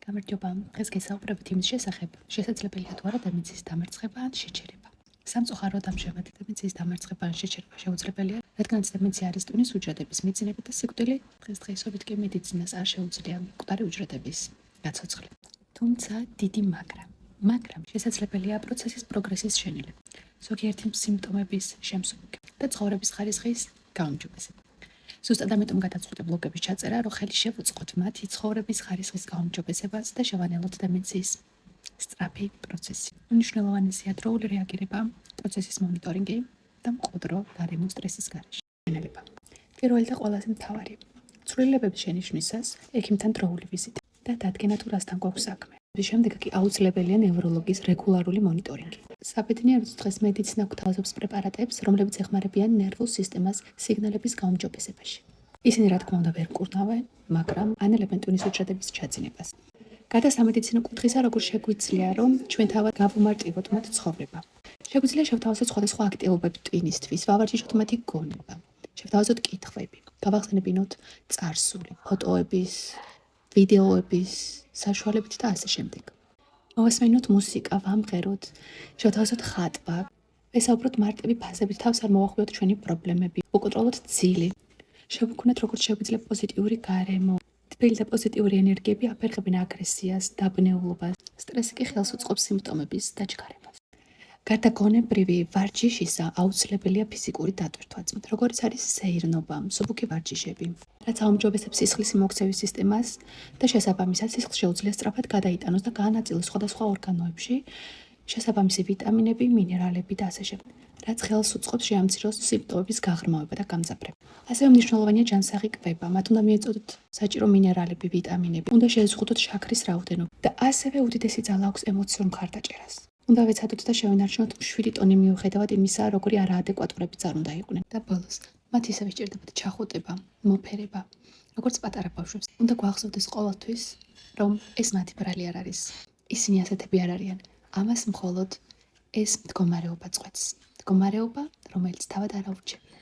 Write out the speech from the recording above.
გამარჯობა. დღეს გესაუბრებით იმის შესახებ, შესაძლებელია თუ არა დემენციის დამარცხება ან შეჩერება. სამწუხაროდ ამჟამად დემენციის დამარცხება ან შეჩერება შეუძლებელია, რადგანაც დემენცია არის ტვინის უჯრედების მიწინები და სიკვდილი დღესდღეობით კი მედიცინას არ შეუძლია მკვდარი უჯრედების გაცოცხლება. თუმცა დიდი მაგრამ შესაძლებელია პროცესის პროგრესის შეცვლილება, ზოგიერთი სიმპტომების შემსუბუქება და ცხოვრების ხარისხის გაუმჯობესება. ზუსტად ამიტომ გადაწყვეტ ბლოგების ჩაწერა, რომ ხელი შევუწყოთ მათი ცხოვრების ხარისხის გაუმჯობესებას და შევანელოთ დემენციის სწრაფი პროცესი. მნიშვნელოვანია დროული რეაგირება, პროცესის მონიტორინგი და მკვდრო გარემო სტრესის გარეშე. პირველი და ყველაზე მთავარი, ცვლილებების შენიშვნისას ექიმთან დროული ვიზიტი და დადგენა თუ რასთან გვაქვს საქმე. შემდეგ კი აუცილებელია ნევროლოგის რეგულარული მონიტორინგი. საბედნიეროდ დღეს მედიცინა გვთავაზობს პრეპარატებს, რომლებიც ეხმარებიან ნერვულ სისტემას სიგნალების გაუმჯობესებაში. ისინი რა თქმა უნდა ვერ კურნავენ, მაგრამ ანელებენ ტვინის უჯრედების ჩაძინებას. გარდა სამედიცინო კუთხისა, როგორ შეგვიძლია, რომ ჩვენ თავად გავუმარტივოთ მათ ცხოვრება. შეგვიძლია შევთავაზოთ სხვადასხვა აქტივობები ტვინისთვის, ვავარჯიშოთ მათი გონება, შევთავაზოთ კითხვები, გავახსენებინოთ წარსული, ფოტოების, ვიდეოების საშუალებით და ასე შემდეგ. მოვასმენოთ მუსიკა, ვამღეროთ, შევთავაზოთ ხატვა, ვესაუბროთ მარტივი ფაზებით, თავს არ მოვახვიოთ ჩვენი პრობლემები, უკონტროლოთ ძილი. შევუქმნათ როგორც შეგვიძლია პოზიტიური გარემო. თბილი და პოზიტიური ენერგიები აფერხებენ აგრესიას, დაბნეულობას. სტრესი კი ხელს უწყობს სიმპტომების დაჩქარებას. გარდა გონებრივი ვარჯიშისა, აუცილებელია ფიზიკური დატვირთვაც, როგორც არის სეირნობა, მსუბუქი ვარჯიშები, რაც აუმჯობესებს სისხლის მოქცევის სისტემას და შესაბამისად სისხლს შეუძლია სწრაფად გადაიტანოს და გაანაწილოს სხვადასხვა ორგანოებში შესაბამისი ვიტამინები, მინერალები და ასე შემდეგ, რაც ხელს უწყობს შეამციროს სიმპტომების გაღრმავება და გამძაფრება. ასევე მნიშვნელოვანია ჯანსაღი კვება, მათ უნდა მიეწოდოთ საჭირო მინერალები, ვიტამინები, უნდა შეეზღუდოთ შაქრის რაოდენობა და ასევე უდიდესი ძალა აქვს ემოციურ მხარდაჭერას. უნდა ვეცადოთ და შევინარჩუნოთ მშვიდი ტონი მიუხედავად იმისა, როგორი არაადეკვატურებიც არ უნდა იყვნენ. და ბოლოს, მათ ისევე სჭირდებათ ჩახუტება, მოფერება, როგორც პატარა ბავშვებს. უნდა გვახსოვდეს ყოველთვის, რომ ეს მათი ბრალი არ არის. ისინი ასეთები არ არიან. ამას მხოლოდ ეს მდგომარეობა წყვეტს. მდგომარეობა, რომელიც თავად არ აურჩევია.